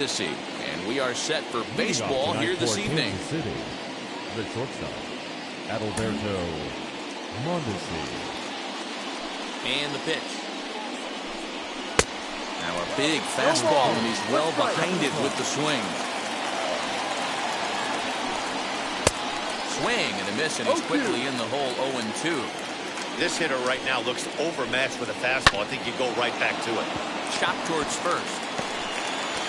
And we are set for baseball here this evening. City, the shortstop, Adalberto Mondesi. And the pitch. Now a big fastball, and he's well behind it with the swing. Swing and a miss, and he's quickly in the hole 0-2. This hitter right now looks overmatched with a fastball. I think you go right back to it. Chop towards first.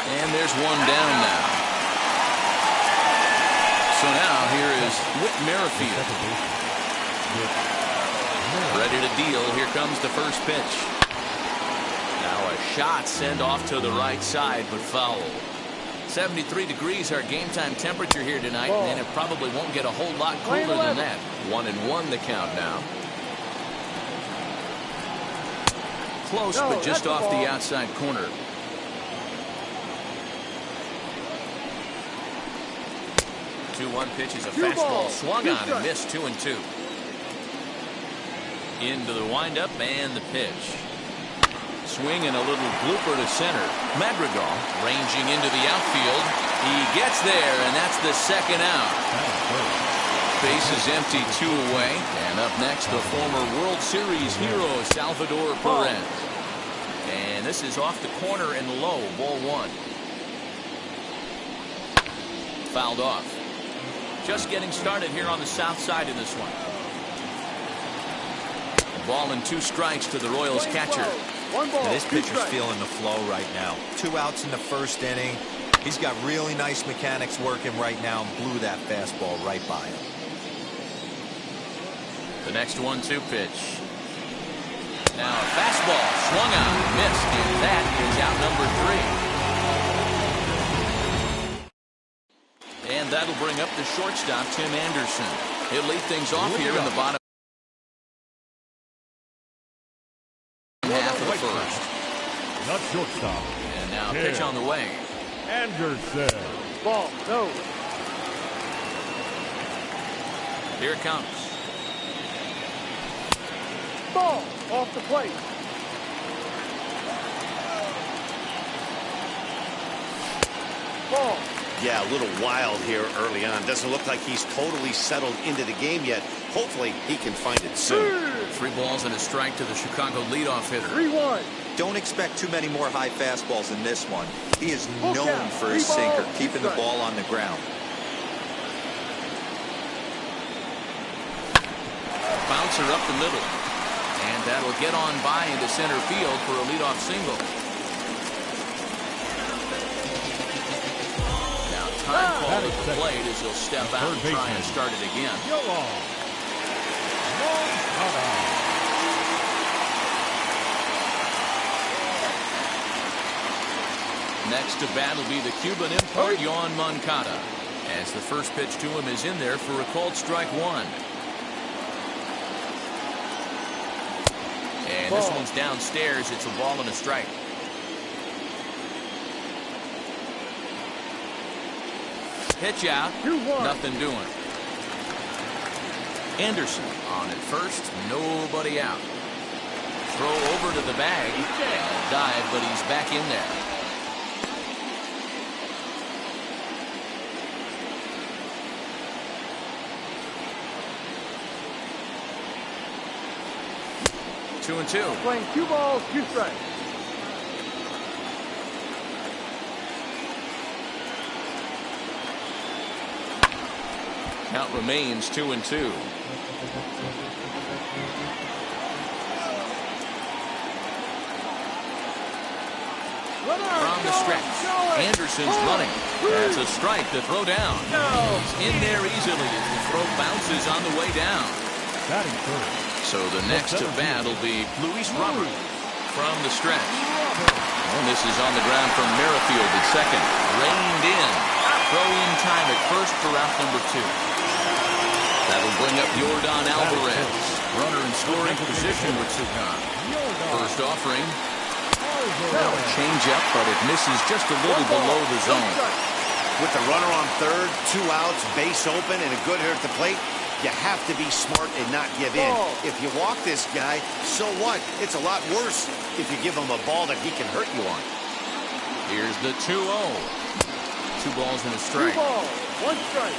And there's one down now. So now here is Whit Merrifield. Ready to deal. Here comes the first pitch. Now a shot sent off to the right side, but foul. 73 degrees our game time temperature here tonight, and it probably won't get a whole lot cooler than that. 1-1 the count now. Close, but just off the outside corner. 2-1 pitch is a fastball swung on and missed. 2-2. Into the windup and the pitch. Swing and a little blooper to center. Madrigal ranging into the outfield. He gets there, and that's the second out. Base is empty, 2 away. And up next, the former World Series hero, Salvador Perez. And this is off the corner and low, ball 1. Fouled off. Just getting started here on the south side of this one. Ball and 2 strikes to the Royals catcher. This pitcher's feeling the flow right now. 2 outs in the first inning. He's got really nice mechanics working right now and blew that fastball right by him. The next 1-2 pitch. Now a fastball swung on, missed, and that is out number 3. And that'll bring up the shortstop, Tim Anderson. He'll lead things off here in the bottom half of the first. Not shortstop. And now pitch on the way. Anderson. Ball, no. Here it comes. Ball, off the plate. Ball. Yeah, a little wild here early on. Doesn't look like he's totally settled into the game yet. Hopefully he can find it soon. 3 balls and a strike to the Chicago leadoff hitter. 3-1. Don't expect too many more high fastballs in this one. He is known for his sinker, keeping the ball on the ground. Bouncer up the middle. And that'll get on by into center field for a leadoff single. Now time call at the plate as he'll step out and try and start it again. Next to bat will be the Cuban import, Yoan Moncada, as the first pitch to him is in there for a called strike 1. And this one's downstairs. It's a ball and a strike. Pitch out. 2-1. Nothing doing. Anderson on at first. Nobody out. Throw over to the bag. And dive, but he's back in there. Two and 2. Playing 2 balls, 2 strikes. Count remains 2 and 2. From the stretch, Anderson's running. That's a strike to throw down. He's in there easily as the throw bounces on the way down. Batting first. So the next to bat will be Luis Robert from the stretch. And this is on the ground from Merrifield at second. Reined in. Throw in time at first for out number 2. That'll bring up Yordan Alvarez. Runner in scoring position with Sukan. First offering. Change up, but it misses just a little below the zone. With the runner on third, 2 outs, base open, and a good hitter at the plate, you have to be smart and not give in. If you walk this guy, so what? It's a lot worse if you give him a ball that he can hurt you on. Here's the 2-0. 2 balls and a 2 strike. balls, 1 strike.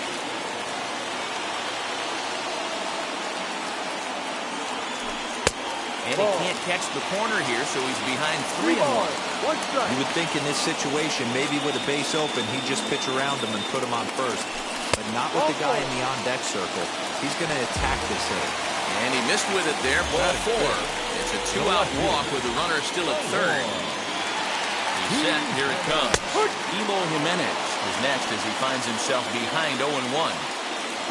And he can't catch the corner here, so he's behind 3-1. 1 strike. You would think in this situation, maybe with a base open, he'd just pitch around him and put him on first. But not with the guy in the on-deck circle. He's going to attack this hit. And he missed with it there. Ball 4. It's a 2-out walk with the runner still at third. He's set. Here it comes. Elo Jimenez is next as he finds himself behind 0-1.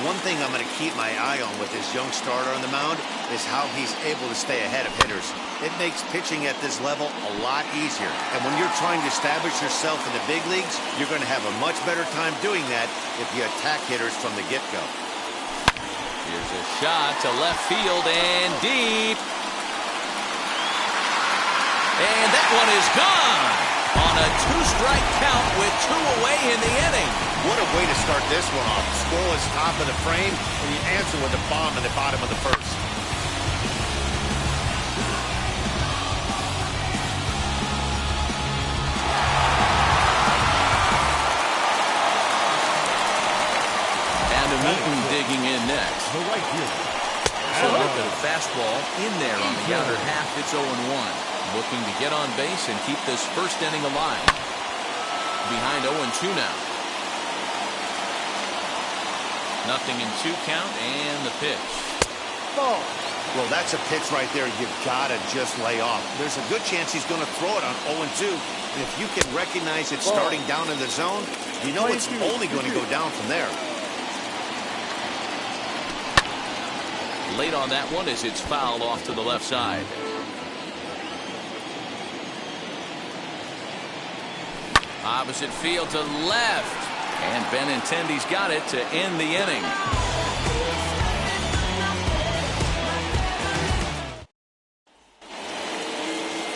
One thing I'm going to keep my eye on with this young starter on the mound is how he's able to stay ahead of hitters. It makes pitching at this level a lot easier. And when you're trying to establish yourself in the big leagues, you're going to have a much better time doing that if you attack hitters from the get-go. Here's a shot to left field and deep. And that one is gone on a 2-strike count with 2 away in the inning. What a way to start this one off. Scoreless top of the frame, and you answer with a bomb in the bottom of the first. Adam Eaton digging in next. The right fielder. So look at a fastball in there on the outer half. It's 0-1. Looking to get on base and keep this first inning alive. Behind 0-2 now. Nothing in 2 count and the pitch. Ball. Well, that's a pitch right there you've got to just lay off. There's a good chance he's going to throw it on 0-2. And if you can recognize it starting down in the zone, you know it's only going to go down from there. Late on that one as it's fouled off to the left side. Opposite field to left. And Benintendi's got it to end the inning.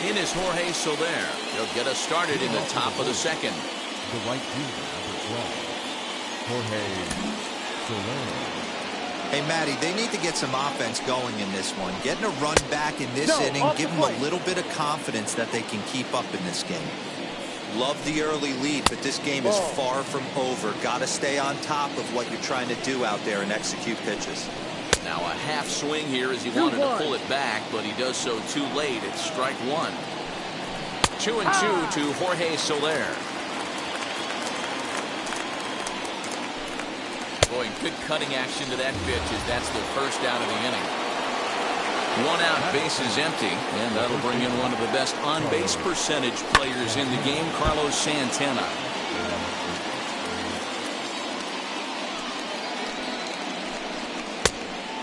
In is Jorge Soler. He'll get us started in the top of the second. The right fielder, number 12. Jorge Soler. Hey, Matty, they need to get some offense going in this one. Getting a run back in this inning, give them a little bit of confidence that they can keep up in this game. Love the early lead, but this game is far from over. Got to stay on top of what you're trying to do out there and execute pitches. Now a half swing here as he wanted to pull it back, but he does so too late. It's strike 1. 2-2 to Jorge Soler. Boy, good cutting action to that pitch as that's the first out of the inning. 1 out, base is empty, and that'll bring in one of the best on-base percentage players in the game, Carlos Santana.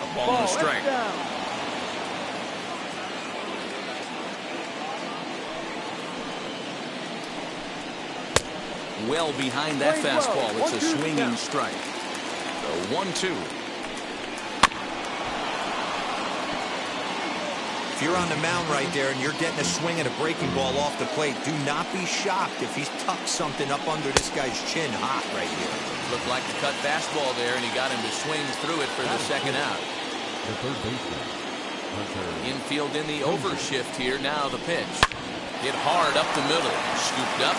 A ball and a strike. Well behind that fastball. It's a swinging strike. So 1-2. If you're on the mound right there and you're getting a swing at a breaking ball off the plate, do not be shocked if he's tucked something up under this guy's chin hot right here. Looked like the cut fastball there, and he got him to swing through it for the second out. The third baseman, Hunter. Infield in the overshift here. Now the pitch. Hit hard up the middle. Scooped up.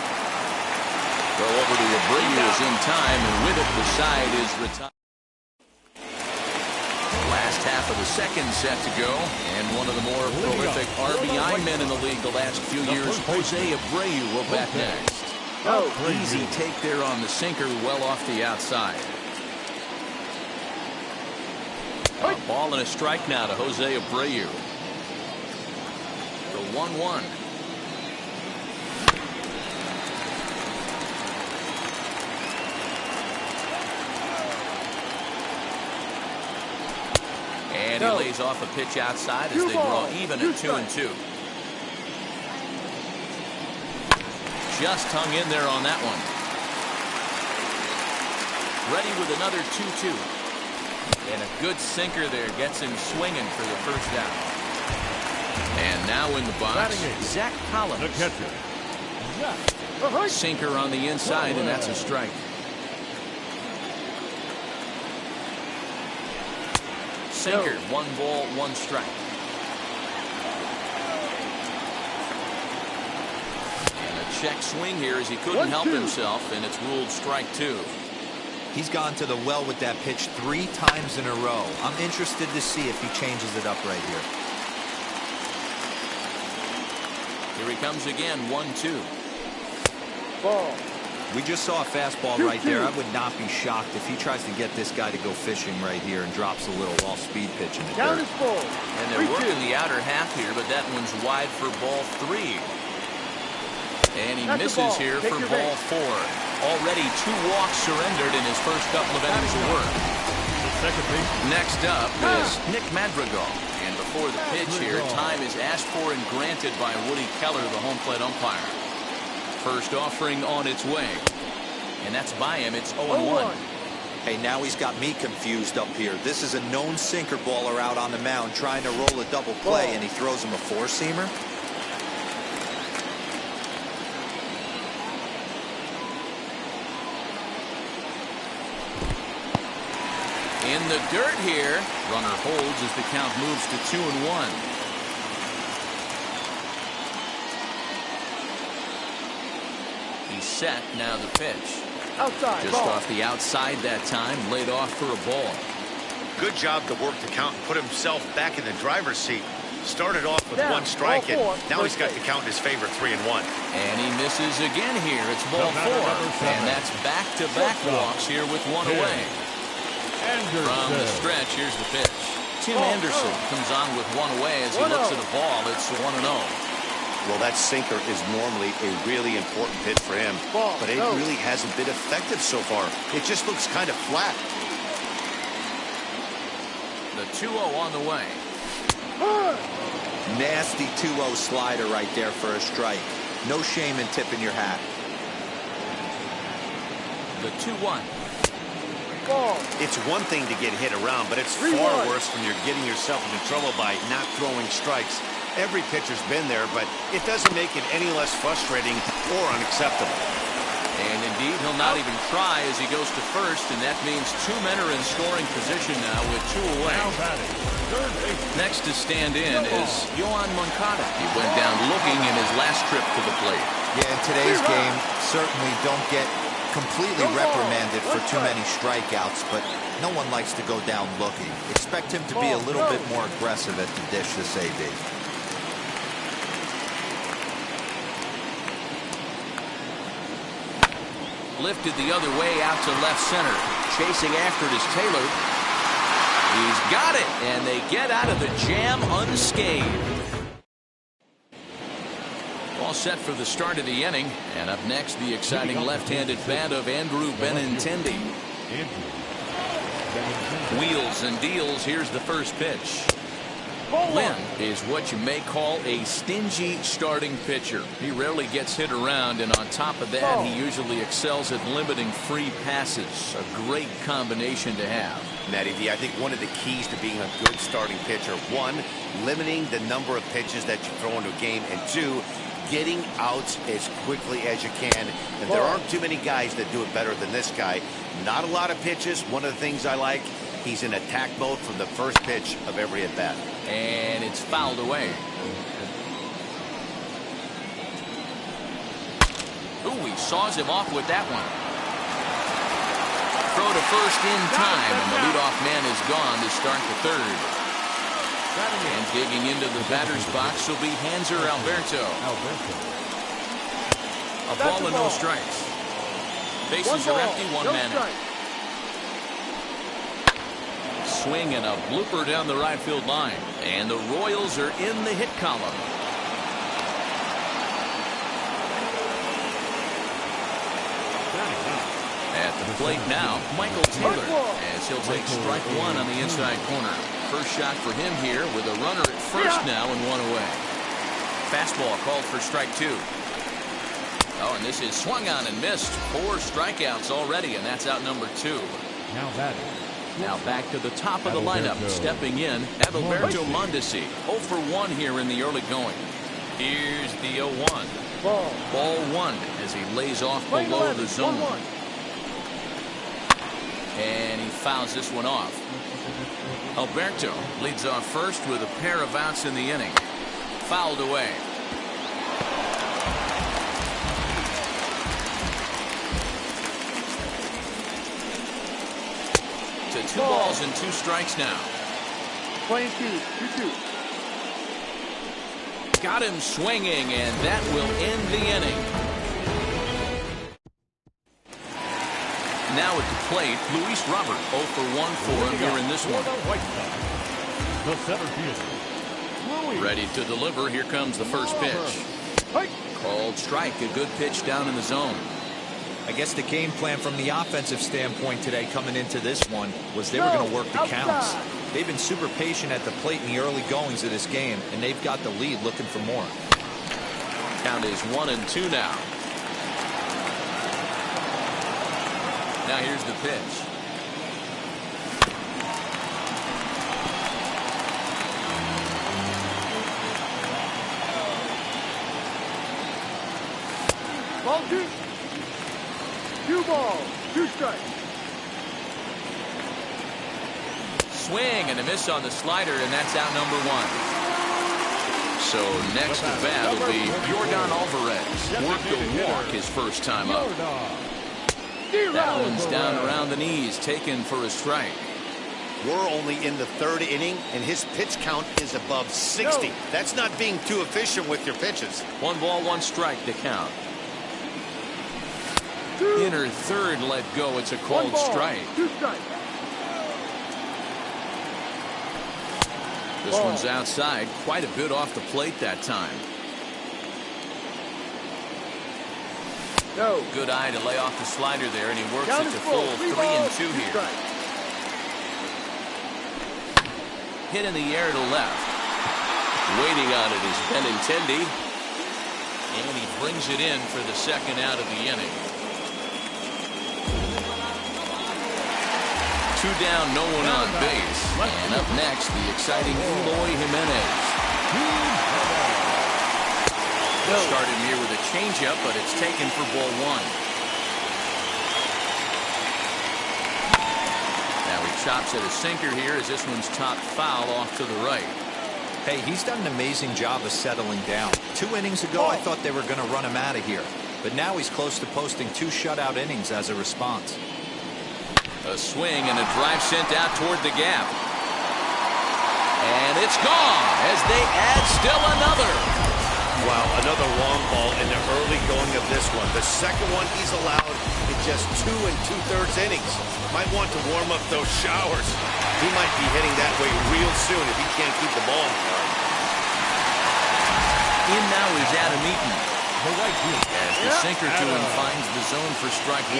Throw over to Abreu is in time, and with it, the side is retired. Last half of the second set to go, and one of the more prolific RBI men in the league the last few years, Jose Abreu, will bat next. Easy take there on the sinker, well off the outside. A ball and a strike now to Jose Abreu. The 1-1. And he lays off a pitch outside as they draw even at 2-2. Just hung in there on that one. Ready with another 2-2. And a good sinker there gets him swinging for the first out. And now in the box, Zach Collins. The catcher, Zach. Sinker on the inside, and that's a strike. Sinker, 1 ball, 1 strike. And a Check swing here as he couldn't help himself, and it's ruled strike 2. He's gone to the well with that pitch 3 times in a row. I'm interested to see if he changes it up right here. Here he comes again, 1-2. Ball. We just saw a fastball right there. I would not be shocked if he tries to get this guy to go fishing right here and drops a little off-speed pitch in the Count dirt. is full. And they're working the outer half here, but that one's wide for ball 3. And he misses here for ball 4. Already 2 walks surrendered in his first couple of innings of work. Next up is Nick Madrigal. And before the pitch here, time is asked for and granted by Woody Keller, the home plate umpire. First offering on its way. And that's by him. It's 0-1. Hey, now he's got me confused up here. This is a known sinker baller out on the mound trying to roll a double play, and he throws him a 4-seamer. In the dirt here. Runner holds as the count moves to 2-1. He's set. Now the pitch. Outside. Just off the outside that time. Laid off for a ball. Good job to work the count and put himself back in the driver's seat. Started off with 1 strike, and now he's got the count in his favor, 3-1. And he misses again here. It's ball 4. And that's back-to-back walks here with 1 away. From the stretch, here's the pitch. Tim Anderson comes on with 1 away as he looks at the ball. It's 1-0. Well, that sinker is normally a really important pitch for him, but it really hasn't been effective so far. It just looks kind of flat. The 2-0 on the way. Nasty 2-0 slider right there for a strike. No shame in tipping your hat. The 2-1. It's one thing to get hit around, but it's far worse when you're getting yourself into trouble by not throwing strikes. Every pitcher's been there, but it doesn't make it any less frustrating or unacceptable. And indeed, he'll not even try as he goes to first, and that means 2 men are in scoring position now with 2 away. Next to stand in is Yohan Moncada. He went down looking in his last trip to the plate. Yeah, in today's game, certainly don't get completely reprimanded for too many strikeouts, but no one likes to go down looking. Expect him to be a little bit more aggressive at the dish this AB. Lifted the other way out to left center. Chasing after it is Taylor. He's got it, and they get out of the jam unscathed. All set for the start of the inning. And up next, the exciting left-handed bat of Andrew Benintendi. Wheels and deals. Here's the first pitch. Lynn is what you may call a stingy starting pitcher. He rarely gets hit around, and on top of that, he usually excels at limiting free passes. A great combination to have. Matty D, I think one of the keys to being a good starting pitcher, 1, limiting the number of pitches that you throw into a game, and 2, getting outs as quickly as you can. And there aren't too many guys that do it better than this guy. Not a lot of pitches. One of the things I like, he's in attack mode from the first pitch of every at-bat. And it's fouled away. Ooh, he saws him off with that one. Throw to first in time, and the leadoff man is gone to start the third. And digging into the batter's box will be Hanser Alberto. A ball and no strikes. Bases are empty, 1 man out. Swing and a blooper down the right field line. And the Royals are in the hit column. At the plate now, Michael Taylor, as he'll take strike 1 on the inside corner. First shot for him here with a runner at first now and 1 away. Fastball called for strike 2. Oh, and this is swung on and missed. 4 strikeouts already, and that's out number 2. Now batting. Now back to the top of the lineup. Stepping in, Adalberto Mondesi. 0 for 1 here in the early going. Here's the 0-1. Ball 1 as he lays off below the zone. And he fouls this one off. Alberto leads off first with a pair of outs in the inning. Fouled away. to 2 balls and 2 strikes now. 22-2. Got him swinging, and that will end the inning. Now at the plate, Luis Robert 0 for 1 for him here in this one. The center fielder, Louis. Ready to deliver. Here comes the first pitch. Called strike. A good pitch down in the zone. I guess the game plan from the offensive standpoint today coming into this one was they were going to work the counts. They've been super patient at the plate in the early goings of this game, and they've got the lead looking for more. Count is 1-2 now. Now here's the pitch. Ball 2. 2 balls, 2 strikes. Swing and a miss on the slider, and that's out number 1. So next at bat will be Yordan Alvarez. Worked a walk his first time up. That one's down around the knees, taken for a strike. We're only in the 3rd inning, and his pitch count is above 60. That's not being too efficient with your pitches. 1 ball, 1 strike to count. Inner third let go. It's a called 1 ball, strike. 2 strikes. This one's outside, quite a bit off the plate that time. No. Good eye to lay off the slider there, and he works Count it is to full. full 3 3 and balls, 2 2 here. strikes. Hit in the air to left. Waiting on it is Benintendi. And he brings it in for the second out of the inning. 2 down, no one on base. And up next, the exciting Eloy Jimenez. Started here with a changeup, but it's taken for ball 1. Now he chops at a sinker here as this one's top foul off to the right. Hey, he's done an amazing job of settling down. 2 innings ago, I thought they were going to run him out of here. But now he's close to posting 2 shutout innings as a response. A swing and a drive sent out toward the gap. And it's gone as they add still another. Wow, another long ball in the early going of this one. The second one he's allowed in just 2 2/3 innings. Might want to warm up those showers. He might be heading that way real soon if he can't keep the ball in play. In now is Adam Eaton. As the sinker to him finds the zone for strike 1.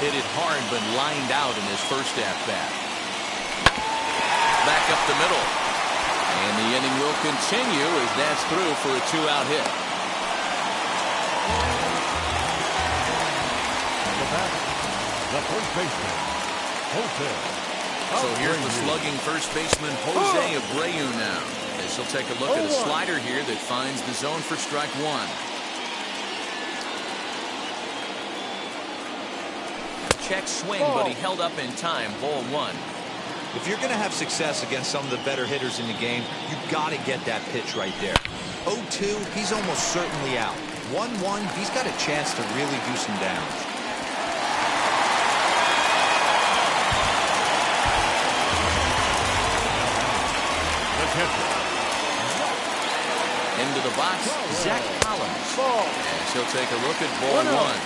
Hit it hard but lined out in his first at-bat. Back up the middle. And the inning will continue as that's through for a 2-out hit. The first baseman, Jose. So here's the slugging first baseman Jose Abreu now. As he'll take a look at a slider here that finds the zone for strike 1. Check swing, but he held up in time. Ball 1. If you're going to have success against some of the better hitters in the game, you've got to get that pitch right there. 0-2, he's almost certainly out. 1-1, he's got a chance to really do some damage. Into the box, Zach Collins. As he'll take a look at ball 1.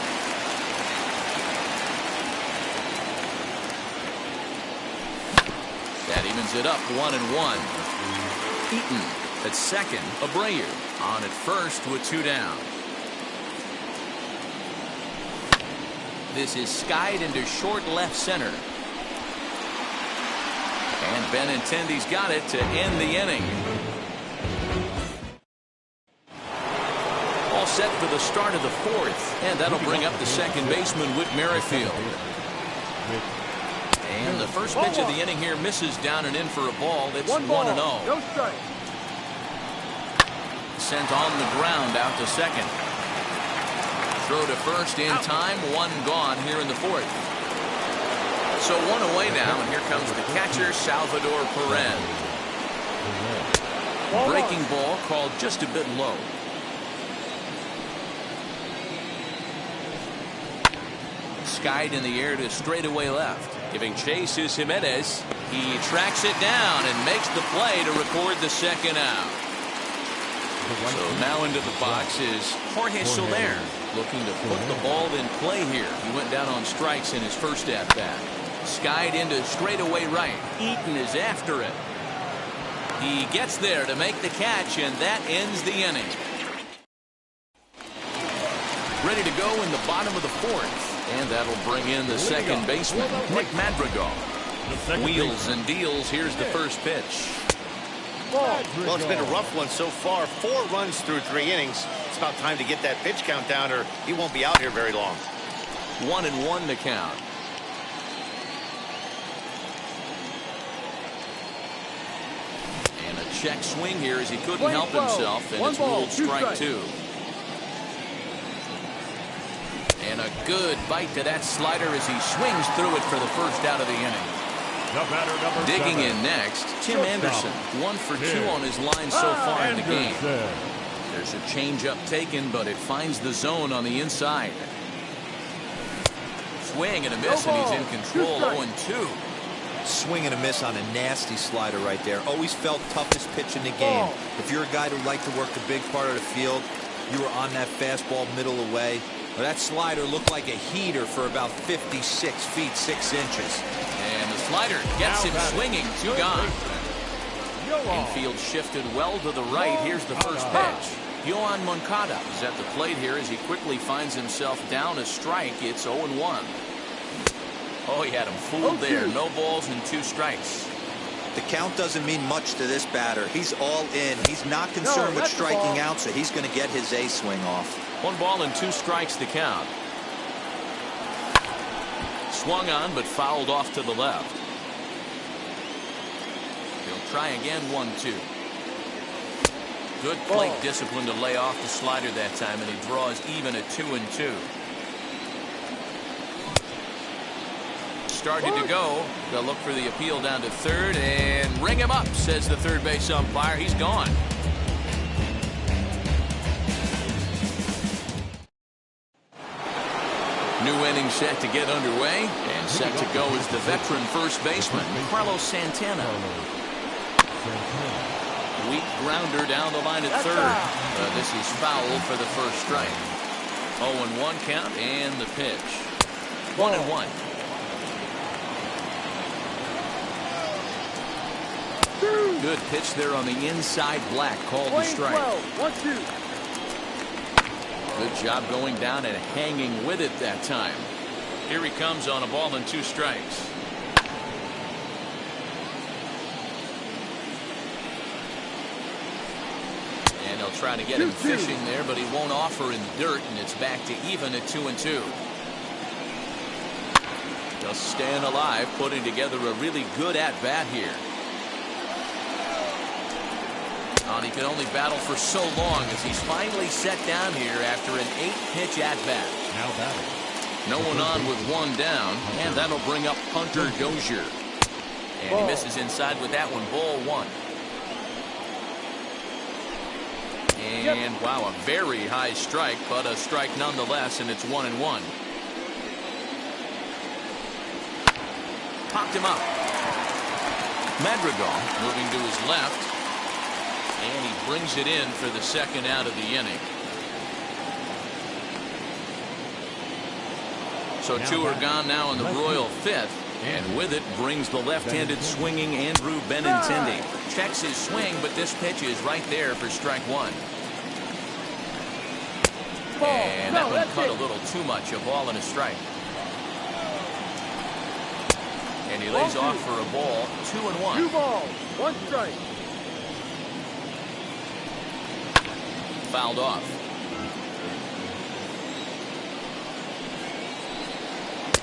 That evens it up 1-1. Eaton at second. Abreu on at first with 2 down. This is skied into short left center. And Benintendi's got it to end the inning. All set for the start of the 4th. And that'll bring up the second baseman, Whit Merrifield. And the first pitch of the inning here misses down and in for a ball. It's 1-0. No strike. Sent on the ground out to second. Throw to first in time. 1 gone here in the 4th. So 1 away now, and here comes the catcher, Salvador Perez. Breaking ball called just a bit low. skied in the air to straightaway left. Giving chase is Jimenez. He tracks it down and makes the play to record the second out. So now into the box is Jorge Soler, looking to put the ball in play here. He went down on strikes in his first at-bat. Skied into straightaway right. Eaton is after it. He gets there to make the catch, and that ends the inning. Ready to go in the bottom of the fourth, and that'll bring in the second baseman, Nick Madrigal. Wheels and deals. Here's the first pitch. Well, it's been a rough one so far. 4 runs through 3 innings. It's about time to get that pitch count down, or he won't be out here very long. 1-1 to count. And a check swing here as he couldn't help himself, and it's ruled strike 2. And a good bite to that slider as he swings through it for the first out of the inning. Digging in next, Tim Anderson. 1 for 2 on his line so far in the game. There's a changeup taken, but it finds the zone on the inside. Swing and a miss, and he's in control. 0-2. Swing and a miss on a nasty slider right there. Always felt toughest pitch in the game. If you're a guy who liked to work the big part of the field, you were on that fastball middle away. Well, that slider looked like a heater for about 56 feet 6 inches. And the slider gets him swinging. 2 gone. Infield shifted well to the right. Here's the first pitch. Yohan Moncada is at the plate here as he quickly finds himself down a strike. It's 0-1. Oh, he had him fooled there. No balls and 2 strikes. The count doesn't mean much to this batter. He's all in. He's not concerned with striking out, so he's going to get his A swing off. 1 ball and 2 strikes to count. Swung on, but fouled off to the left. He'll try again. 1-2. Good plate discipline to lay off the slider that time, and he draws even at 2-2. Started to go. They'll look for the appeal down to third and ring him up, says the third base umpire. He's gone. New inning set to get underway, and set to go is the veteran first baseman, Carlos Santana. Weak grounder down the line at third. This is foul for the first strike. 0-1 count, and the pitch. 1-1. Good pitch there on the inside. Black called the strike. 1-2. Good job going down and hanging with it that time. Here he comes on a ball and 2 strikes. And they'll try to get him fishing there, but he won't offer in the dirt, and it's back to even at 2-2. Just staying alive, putting together a really good at-bat here. He can only battle for so long as he's finally set down here after an 8-pitch at-bat. Now batting. No one on with 1 down, and that'll bring up Hunter Dozier. And he misses inside with that one. Ball 1. And wow, a very high strike, but a strike nonetheless, and it's 1-1. Popped him up. Madrigal moving to his left. And he brings it in for the second out of the inning. So 2 are gone now in the Royal 5th. And with it brings the left-handed swinging Andrew Benintendi. Checks his swing, but this pitch is right there for strike 1. And that one cut a little too much. A ball and a strike. And he lays off for a ball. 2-1. 2 balls, 1 strike. Fouled off.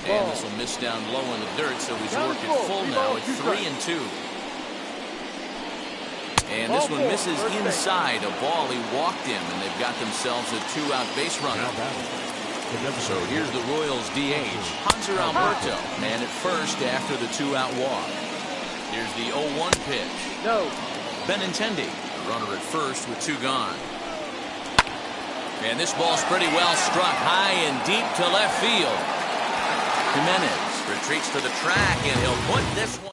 And this will miss down low in the dirt, so he's worked it full now at 3-2. And this one misses inside. A ball he walked in, and they've got themselves a 2-out base runner. So here's the Royals DH, Hanser Alberto, man at first after the 2-out walk. Here's the 0-1 pitch. No. Benintendi, runner at first with 2 gone. And this ball's pretty well struck high and deep to left field. Jimenez retreats to the track, and he'll put this one.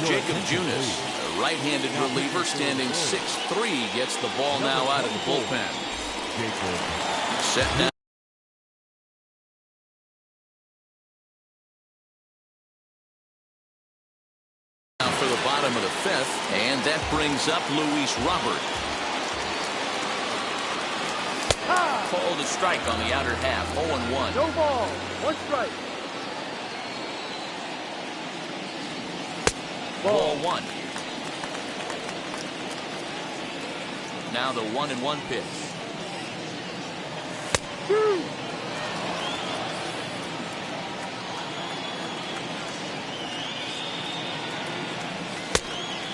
Jacob Junis, a right-handed reliever standing 6'3", gets the ball now out of the bullpen. Set now. For the bottom of the fifth, and that brings up Luis Robert. Called a strike on the outer half, 0-1. No ball, 1 strike. Ball 1. Now the 1-1 pitch. 2.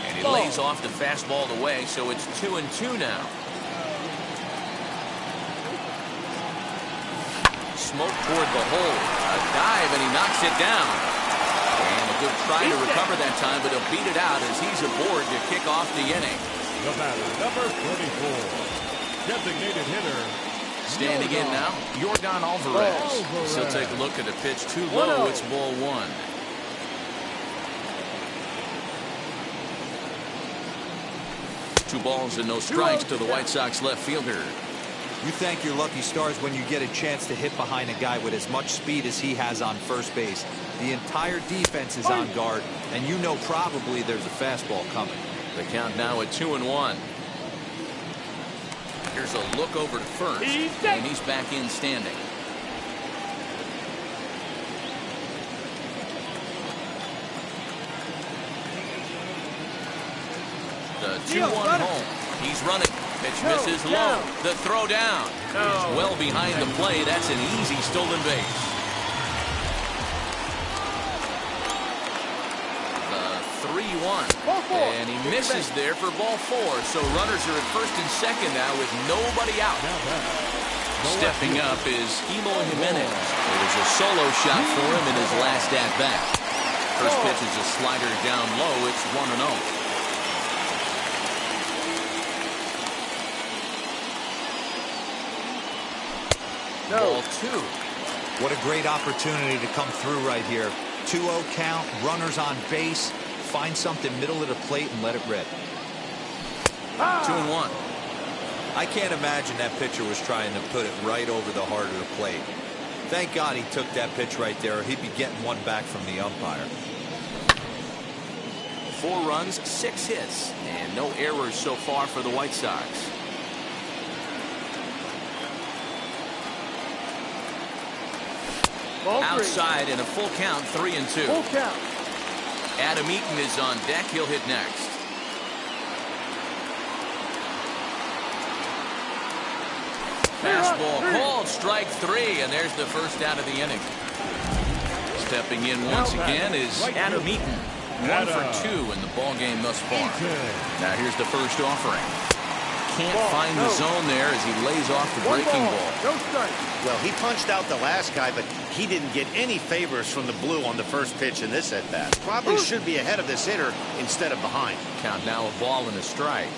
And he lays off the fastball away, so it's 2-2 now. Smoke toward the hole. A dive, and he knocks it down. And a good try to recover that time, but he'll beat it out as he's aboard to kick off the inning. The batter, number 24, designated hitter. Standing in now, Yordan Alvarez. He'll take a look at a pitch too low. It's ball 1. Two balls and no strikes to the White Sox left fielder. You thank your lucky stars when you get a chance to hit behind a guy with as much speed as he has on first base. The entire defense is on guard, and you know probably there's a fastball coming. The count now at 2-1. Here's a look over to first, and he's back in standing. The 2-1 home. He's running. Pitch misses low. The throw down is well behind the play. That's an easy stolen base. The 3-1. And he misses there for ball 4. So runners are at first and second now with nobody out. Stepping up is Emo Jimenez. It was a solo shot for him in his last at-bat. First pitch is a slider down low. It's 1-0. Ball 2. What a great opportunity to come through right here. 2-0 count, runners on base. Find something middle of the plate and let it rip. 2-1. I can't imagine that pitcher was trying to put it right over the heart of the plate. Thank God he took that pitch right there. He'd be getting one back from the umpire. 4 runs, 6 hits, and no errors so far for the White Sox. Outside in a full count, 3-2. Full count. Adam Eaton is on deck. He'll hit next. Fastball called, strike 3, and there's the first out of the inning. Stepping in once again is Adam Eaton. 1 for 2 in the ball game thus far. Now here's the first offering. Can't find the zone there as he lays off the breaking ball. No strike. Well, he punched out the last guy, but he didn't get any favors from the blue on the first pitch in this at-bat. Probably should be ahead of this hitter instead of behind. Count now a ball and a strike.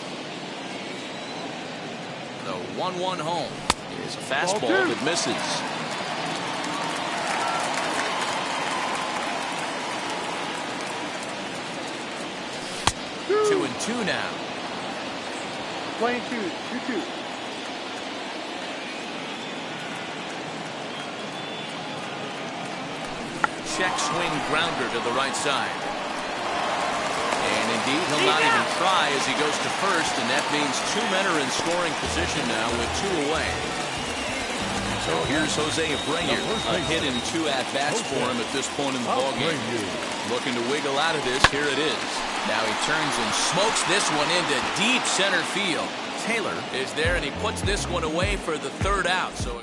The 1-1 home is a fastball that misses. Two and 2 now. Playing 2-2. Check swing grounder to the right side. And indeed, he'll not even try as he goes to first, and that means 2 men are in scoring position now with 2 away. So here's Jose Abreu, a hit in 2 at-bats for him at this point in the ballgame. Looking to wiggle out of this. Here it is. Now he turns and smokes this one into deep center field. Taylor is there, and he puts this one away for the 3rd out. So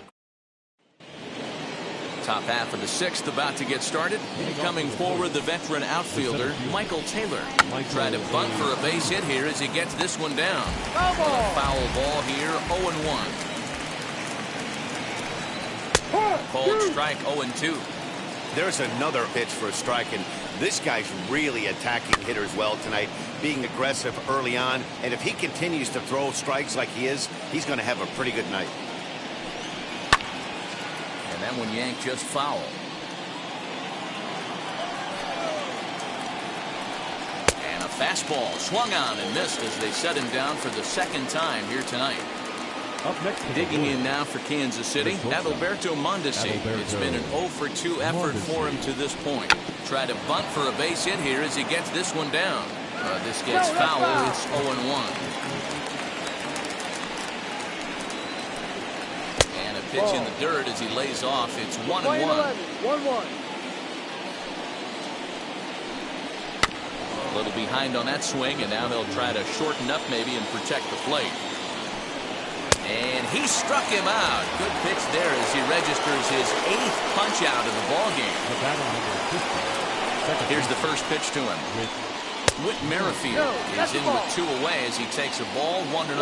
top half of the 6th about to get started. Coming forward, the veteran outfielder, Michael Taylor. Trying to bunt for a base hit here as he gets this one down. Foul ball here, 0-1. Called strike, 0-2. There's another pitch for a strike, and this guy's really attacking hitters well tonight, being aggressive early on, and if he continues to throw strikes like he is, he's going to have a pretty good night. And that one yanked just foul. Fastball swung on and missed as they set him down for the second time here tonight. Up next, Digging in now for Kansas City, Adalberto Mondesi. It's been an 0 for 2 effort for him to this point. Try to bunt for a base hit here as he gets this one down. This gets foul. It's 0-1. And a pitch in the dirt as he lays off. It's 1-1. 1-1. A little behind on that swing, and now they'll try to shorten up maybe and protect the plate. And he struck him out. Good pitch there as he registers his 8th punch out of the ball game. Here's the first pitch to him. Whit Merrifield is in with 2 away as he takes a ball 1-0.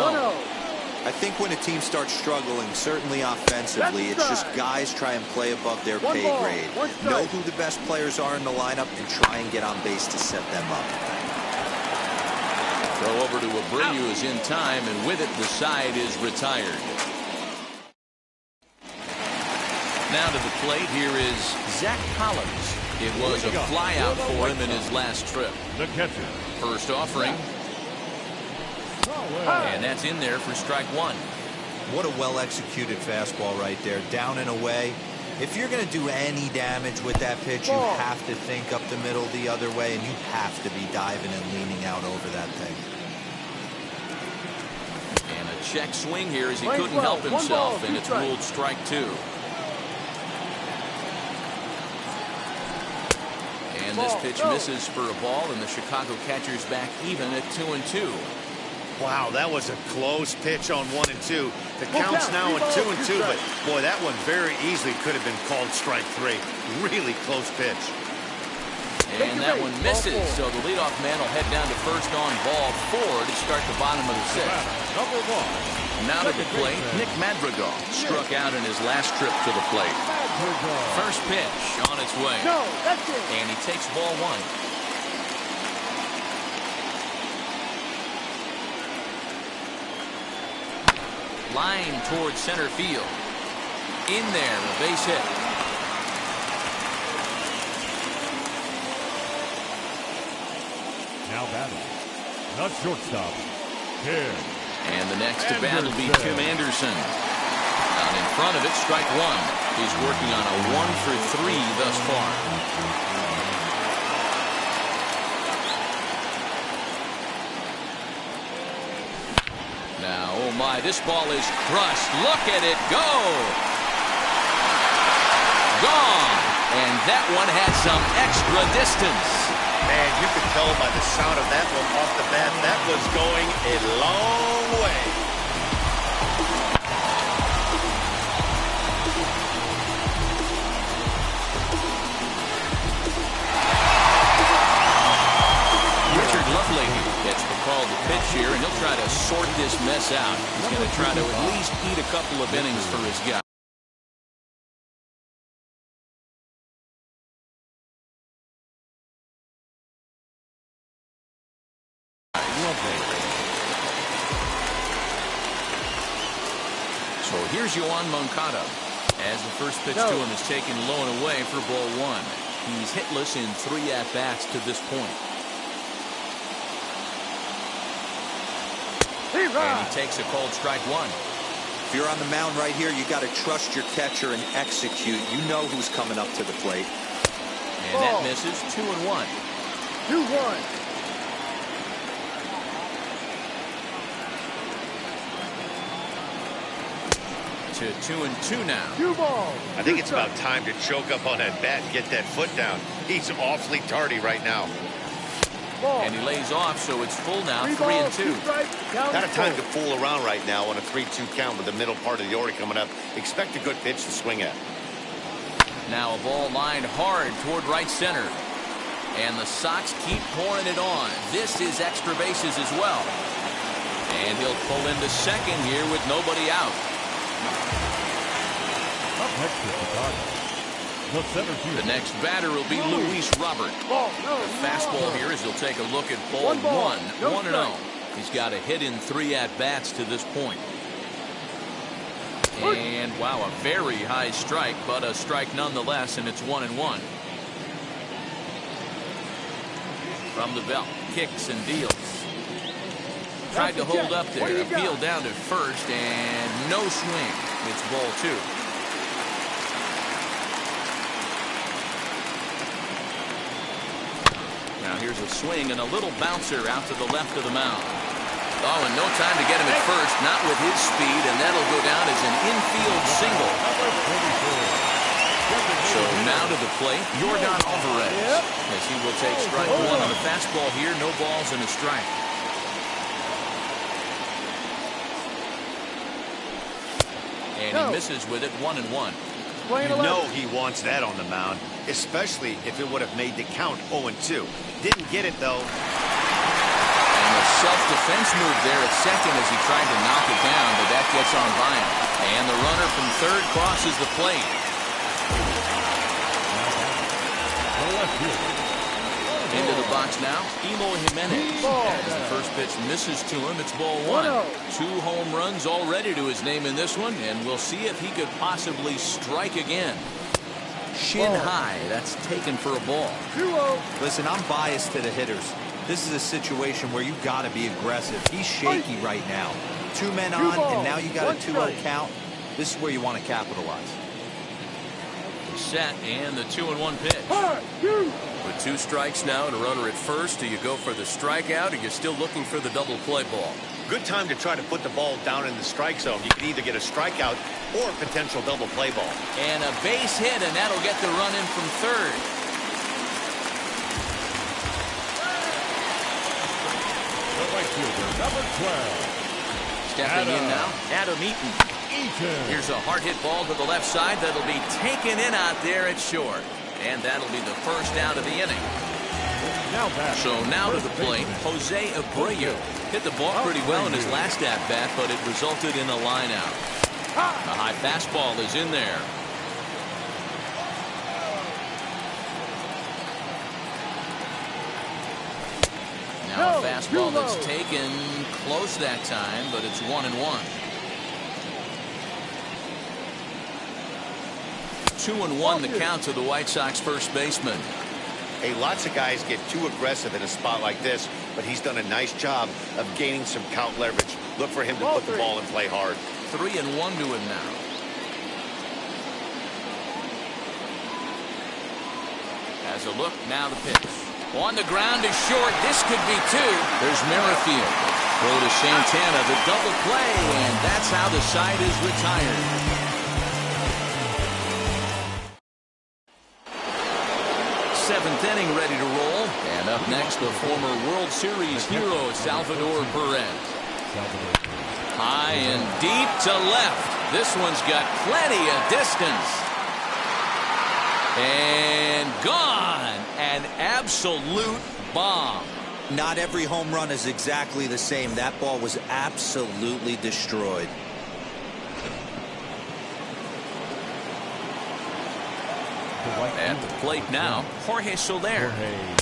I think when a team starts struggling, certainly offensively, it's just guys try and play above their pay grade. Know who the best players are in the lineup and try and get on base to set them up. Throw over to Abreu is in time, and with it, the side is retired. Now to the plate, here is Zach Collins. It was a flyout for him in his last trip. The catcher. First offering. And that's in there for strike 1. What a well-executed fastball right there. Down and away. If you're going to do any damage with that pitch, you have to think up the middle the other way, and you have to be diving and leaning out over that thing. And a check swing here as he couldn't help himself, and it's ruled strike 2. And this pitch misses for a ball, and the Chicago catcher's back even at 2-2. Wow, that was a close pitch on 1 and 2. The count's now at 2 and 2, but boy, that one very easily could have been called strike 3. Really close pitch. And that one misses, so the leadoff man will head down to first on ball 4 to start the bottom of the 6th. Number 1. Now to the plate, Nick Madrigal struck out in his last trip to the plate. First pitch on its way. And he takes ball 1. Line towards center field. In there, a base hit. Now batting. The shortstop, Tim. And the next to bat will be Tim Anderson. Out in front of it, strike 1. He's working on a 1 for 3 thus far. Now, oh my, this ball is crushed. Look at it go. Gone. And that one had some extra distance. Man, you could tell by the sound of that one off the bat, that was going a long way. Richard Lovelady gets the call to pitch here, and he'll try to sort this mess out. He's going to try to at least eat a couple of innings for his guy. So here's Yoan Moncada as the first pitch to him is taken low and away for ball 1. He's hitless in 3 at-bats to this point. And he takes a cold strike 1. If you're on the mound right here, you got to trust your catcher and execute. You know who's coming up to the plate. And that misses. 2-1. 2-1. To 2-2 now. 2 balls. I think it's about time to choke up on that bat and get that foot down. He's awfully tardy right now. And he lays off, so it's full now, 3-2. Not a time to fool around right now on a 3-2 count with the middle part of the order coming up. Expect a good pitch to swing at. Now a ball lined hard toward right center. And the Sox keep pouring it on. This is extra bases as well. And he'll pull into second here with nobody out. Up next to Chicago. The next batter will be Luis Robert. The fastball here as he'll take a look at ball 1. 1-0. He's got a hit in 3 at-bats to this point. And wow, a very high strike, but a strike nonetheless, and it's 1-1. From the belt, kicks and deals. Tried to hold up there. Appeal down to first, and no swing. It's ball 2. Now here's a swing and a little bouncer out to the left of the mound. Oh, and no time to get him at first. Not with his speed, and that'll go down as an infield single. So now to the plate, Yordan Alvarez, as he will take strike 1 on the fastball here. No balls and a strike. And he misses with it, 1-1. You know he wants that on the mound, especially if it would have made the count 0-2. Didn't get it, though. And a self-defense move there at second as he tried to knock it down, but that gets on by him. And the runner from third crosses the plate. Into the box now, Eloy Jimenez. As the first pitch misses to him, it's ball 1. 2 home runs already to his name in this one, and we'll see if he could possibly strike again. Shin high, that's taken for a ball. 2-0. Listen, I'm biased to the hitters. This is a situation where you got to be aggressive. He's shaky right now. 2 men on, and now you got a 2-0 count. This is where you want to capitalize. Set, and the 2-1 pitch. With 2 strikes now and a runner at first, do you go for the strikeout, or you're still looking for the double play ball? Good time to try to put the ball down in the strike zone. You can either get a strikeout or a potential double play ball. And a base hit, and that'll get the run in from third. The right fielder, number 12. Stepping in now, Adam Eaton. Here's a hard hit ball to the left side that'll be taken in out there at short. And that'll be the first out of the inning. So now to the plate, Jose Abreu. Hit the ball pretty well in his last at-bat, but it resulted in a line out. The high fastball is in there. Now a fastball that's taken close that time, but it's 1-1. 2-1 the count to the White Sox first baseman. Hey, lots of guys get too aggressive in a spot like this, but he's done a nice job of gaining some count leverage. Look for him to put the ball and play hard. 3-1 to him now. As a look, now the pitch. On the ground is short. This could be 2. There's Merrifield. Throw to Santana, the double play, and that's how the side is retired. 7th inning ready to roll. And up next, the former World Series hero, Salvador Perez. High and deep to left. This one's got plenty of distance. And gone. An absolute bomb. Not every home run is exactly the same. That ball was absolutely destroyed. At the plate now, Jorge Soler.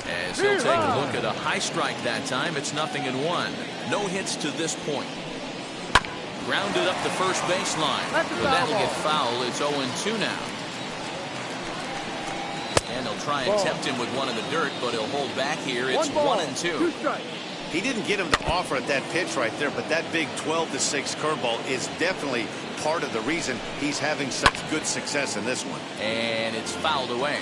As he'll take a look at a high strike that time, it's 0-1. No hits to this point. Grounded up the first baseline. But that'll get foul. It's 0-2 now. And they'll try and tempt him with one in the dirt, but he'll hold back here. It's 1-2. He didn't get him to offer at that pitch right there, but that big 12-6 curveball is definitely part of the reason he's having such good success in this one. And it's fouled away.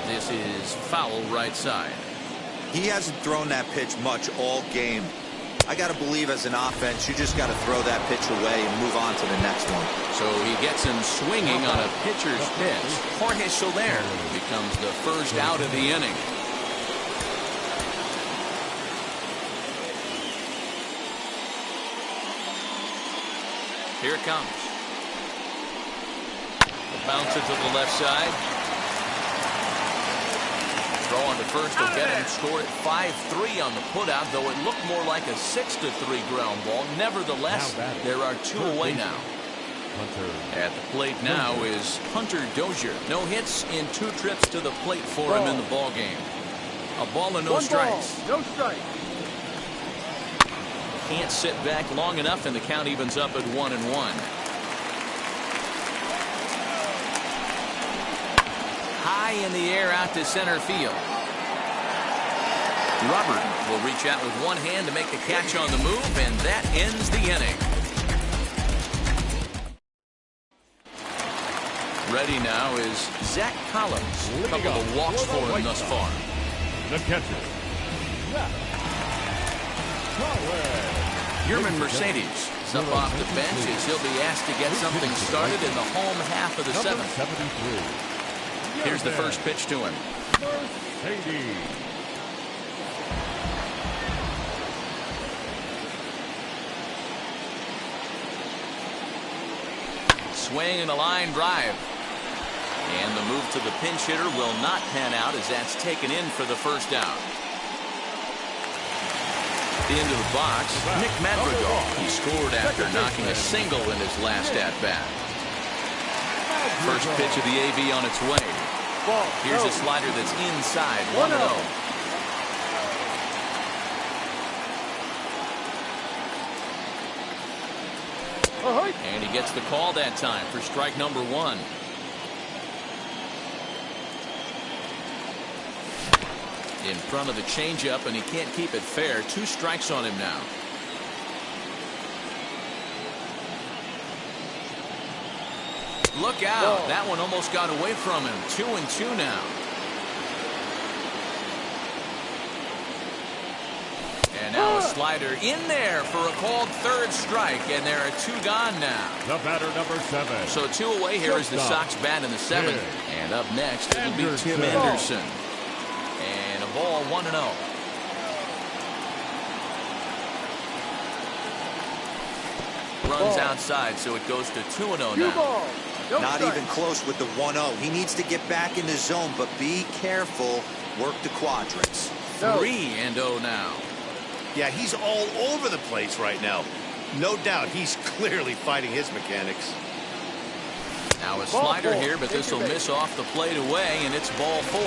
This is foul right side. He hasn't thrown that pitch much all game. I got to believe as an offense, you just got to throw that pitch away and move on to the next one. So he gets him swinging on a pitcher's pitch. Jorge Soler becomes the first out of the inning. Here it comes. Bounce it to the left side. Throw on to first will get him scored at 5-3 on the putout, though it looked more like a 6-3 ground ball. Nevertheless, there are 2 away now. At the plate now is Hunter Dozier. No hits in 2 trips to the plate for him in the ball game. A ball and no strikes. No strike. Can't sit back long enough, and the count evens up at 1-1. high in the air out to center field. Robert will reach out with one hand to make the catch on the move, and that ends the inning. Ready now is Zach Collins. A couple of walks for him thus far. The catcher, Zach Collins. Yerman Mercedes is up off the bench as he'll be asked to get something started in the home half of the seventh. 73. Here's the first pitch to him. Mercedes. Swing and a line drive. And the move to the pinch hitter will not pan out as that's taken in for the first out. Into the box, Nick Madrigal. He scored after knocking a single in his last at-bat. First pitch of the AV on its way. Here's a slider that's inside, 1-0. And he gets the call that time for strike number 1. In front of the changeup, and he can't keep it fair. 2 strikes on him now. Look out. That one almost got away from him. 2-2 now. And now a slider in there for a called third strike, and there are 2 gone now. The batter, number 7. So 2 away here as the Sox bat in the 7th. And up next, it'll be Tim Anderson. And a ball, 1-0. Runs outside, so it goes to 2-0 now. Not even close with the 1-0. He needs to get back in the zone, but be careful. Work the quadrants. 3-0 now. Yeah, he's all over the place right now. No doubt he's clearly fighting his mechanics. Now a slider here, but this will miss off the plate away, and it's ball 4.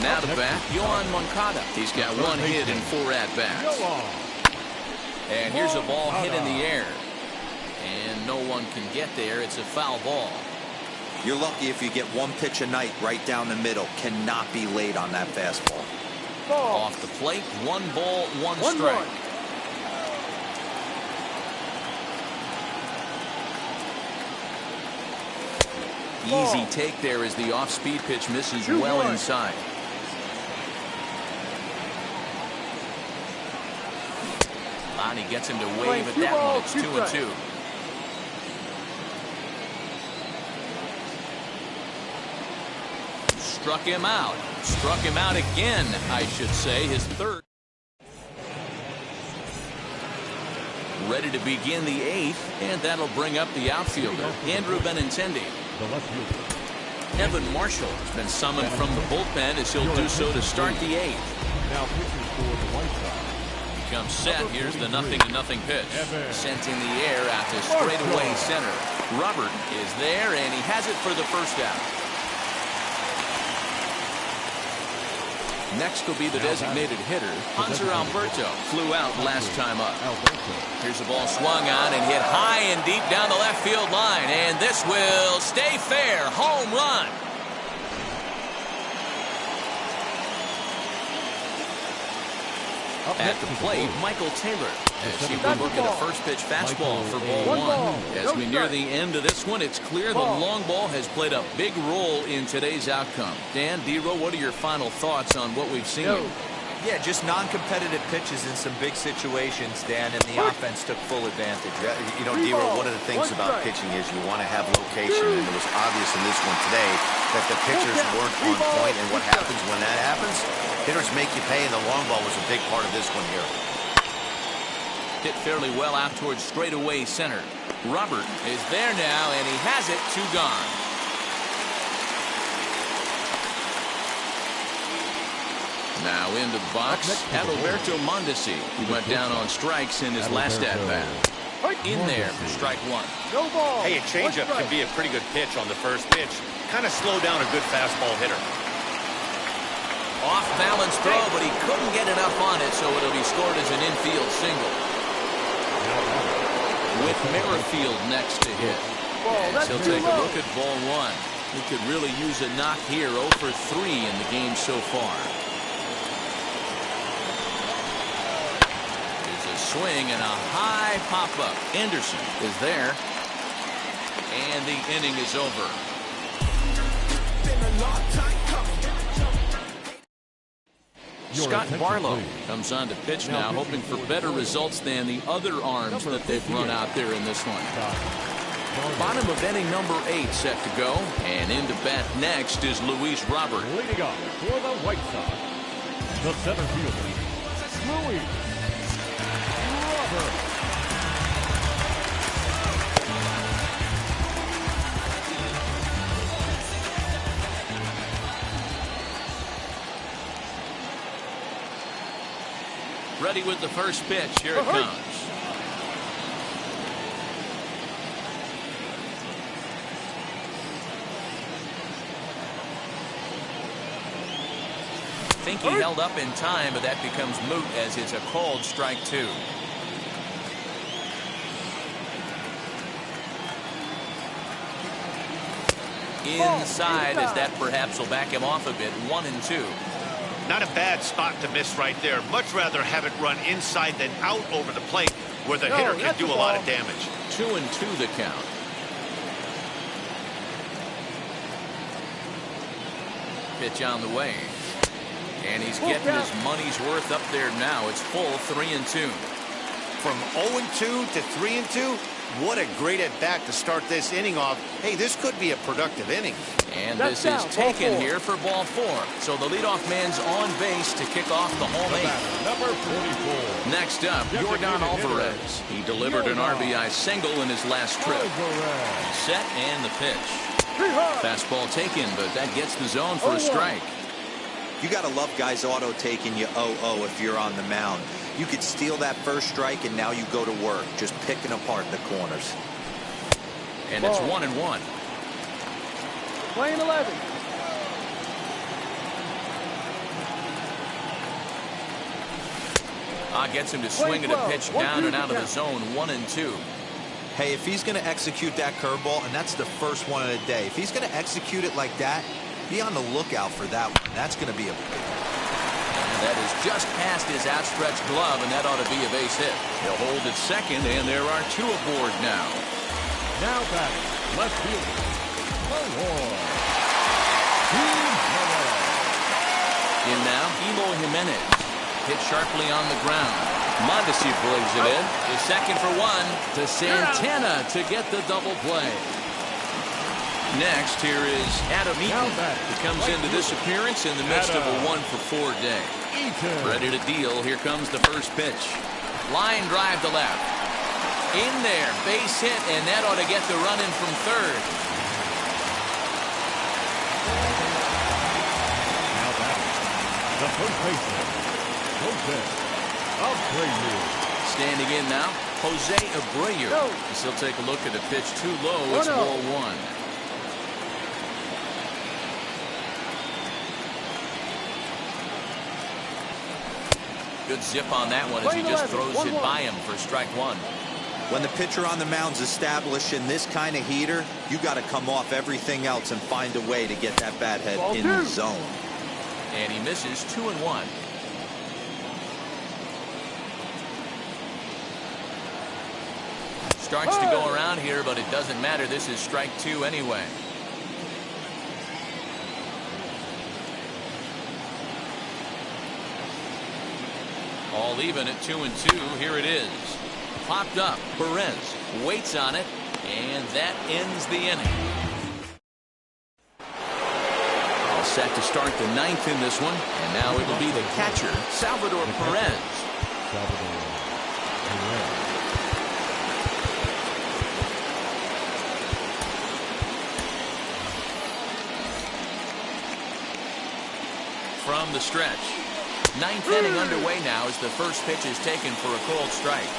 Now to bat, Yohan Moncada. He's got 1 hit and 4 at-bats. And here's a ball hit in the air. And no one can get there. It's a foul ball. You're lucky if you get 1 pitch a night right down the middle. Cannot be late on that fastball. Off the plate, 1 ball, 1 strike. Easy take there as the off-speed pitch misses well inside. Lonnie gets him to wave at that one. It's 2-2. Struck him out. Struck him out again, I should say, his 3rd. Ready to begin the 8th, and that'll bring up the outfielder, Andrew Benintendi. Evan Marshall has been summoned from the bullpen as he'll do so to start the 8th. Now pitching for the White Sox. He comes set. Here's the 0-0 pitch. Sent in the air out to straightaway center. Robert is there, and he has it for the first out. Next will be the designated hitter, Hanser Alberto. Flew out last time up. Here's the ball swung on and hit high and deep down the left field line. And this will stay fair. Home run. At the plate, Michael Taylor. As he will look at a first pitch fastball for ball 1. As we near the end of this one, it's clear the long ball has played a big role in today's outcome. Dan, D-Row, what are your final thoughts on what we've seen? Yeah, just non-competitive pitches in some big situations, Dan, and the offense took full advantage. Yeah, you know, D-Row, one of the things about pitching is you want to have location, and it was obvious in this one today that the pitchers weren't on point, and what happens when that happens? Hitters make you pay, and the long ball was a big part of this one here. Hit fairly well out towards straightaway center. Robert is there now, and he has it. 2 gone. Now into the box, Adalberto Mondesi, who went down on strikes in his last at-bat. In there for strike 1. Hey, a changeup can be a pretty good pitch on the first pitch. Kind of slow down a good fastball hitter. Off balance throw, but he couldn't get enough on it, so it'll be scored as an infield single. With Merrifield next to hit. As he'll take a look at ball 1. He could really use a knock here. 0 for 3 in the game so far. There's a swing and a high pop-up. Anderson is there. And the inning is over. Scott Barlow comes on to pitch now, hoping for better results than the other arms that they've run out there in this one. Bottom of inning number 8 set to go, and into bat next is Luis Robert. Leading off for the White Sox, the center fielder, Luis Robert. Ready with the first pitch. Here it comes. I think he held up in time, but that becomes moot as it's a called strike 2. Inside, as that perhaps will back him off a bit. 1-2. Not a bad spot to miss right there. Much rather have it run inside than out over the plate, where the hitter can do a lot of damage. 2-2 the count. Pitch on the way. And he's getting his money's worth up there now. It's full 3-2. From 0-2 to 3-2, what a great at-bat to start this inning off. Hey, this could be a productive inning. And this is taken here for ball 4. So the leadoff man's on base to kick off the home 8. Number 44. Next up, Yordan Alvarez. He delivered an RBI single in his last trip. Set and the pitch. Fastball taken, but that gets the zone for a strike. You got to love guys auto taking you 0-0 if you're on the mound. You could steal that first strike, and now you go to work, just picking apart the corners. And it's 1-1. Playing 11. Gets him to swing at a pitch down and out of the zone. 1-2. Hey, if he's going to execute that curveball, and that's the first one of the day, if he's going to execute it like that, be on the lookout for that one. That's going to be a big one. That is just past his outstretched glove, and that ought to be a base hit. He'll hold at second, and there are 2 aboard now. Now batting, left fielder, In now, Elo Jimenez. Hit sharply on the ground. Mondesi brings it in. The second for 1 to Santana to get the double play. Next, here is Adam Eaton. He comes into this appearance in the midst of a 1-for-4 day. Ready to deal. Here comes the first pitch. Line drive to left. In there, base hit, and that ought to get the run in from third. Now batting, the first baseman, Jose Abreu. Standing in now, Jose Abreu. As he'll take a look at a pitch too low. It's ball 1. Good zip on that one as he just throws it by him for strike 1. When the pitcher on the mound's establishing this kind of heater, you got to come off everything else and find a way to get that bat head in the zone. And he misses 2-1. Starts to go around here, but it doesn't matter. This is strike 2 anyway. All even at 2-2. Here it is. Popped up. Perez waits on it, and that ends the inning. All set to start the 9th in this one, and now it will be the catcher, Salvador Perez. From the stretch. 9th inning underway now as the first pitch is taken for a called strike.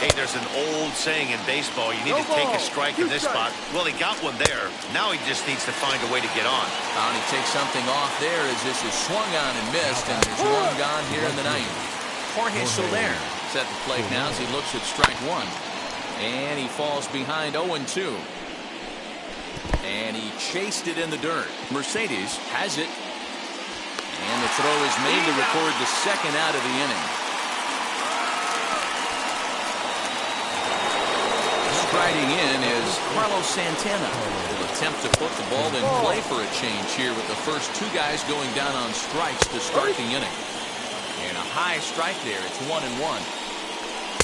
Hey, there's an old saying in baseball, you need to take a strike in this spot. Well, he got one there. Now he just needs to find a way to get on. And he takes something off there as this is swung on and missed, and there's one gone here in the 9th. Jorge Soler set the plate now as he looks at strike 1. And he falls behind 0-2. And he chased it in the dirt. Mercedes has it. And the throw is made to record the second out of the inning. Striding in is Carlos Santana. Will attempt to put the ball in play for a change here with the first two guys going down on strikes to start the inning. And a high strike there. It's 1-1.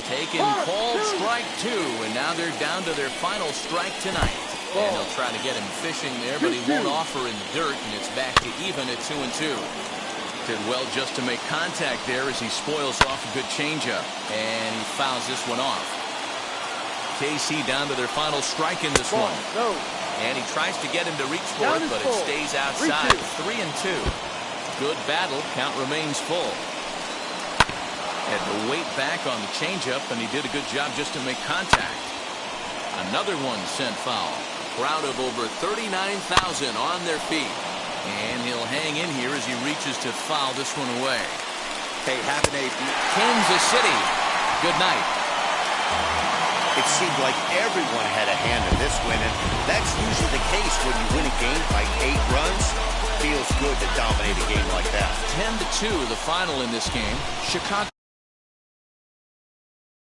Taken, called, strike two. And now they're down to their final strike tonight. And they'll try to get him fishing there, but he won't offer in the dirt, and it's back to even at 2-2. Did well just to make contact there as he spoils off a good changeup. And he fouls this one off. KC down to their final strike in this one. And he tries to get him to reach for it, but it stays outside. 3-2. Good battle. Count remains full. Had to wait back on the changeup, and he did a good job just to make contact. Another one sent foul. Crowd of over 39,000 on their feet. And he'll hang in here as he reaches to foul this one away. Hey, having a Kansas City. Good night. It seemed like everyone had a hand in this win, and that's usually the case when you win a game by 8 runs. Feels good to dominate a game like that. 10-2 the final in this game. Chicago.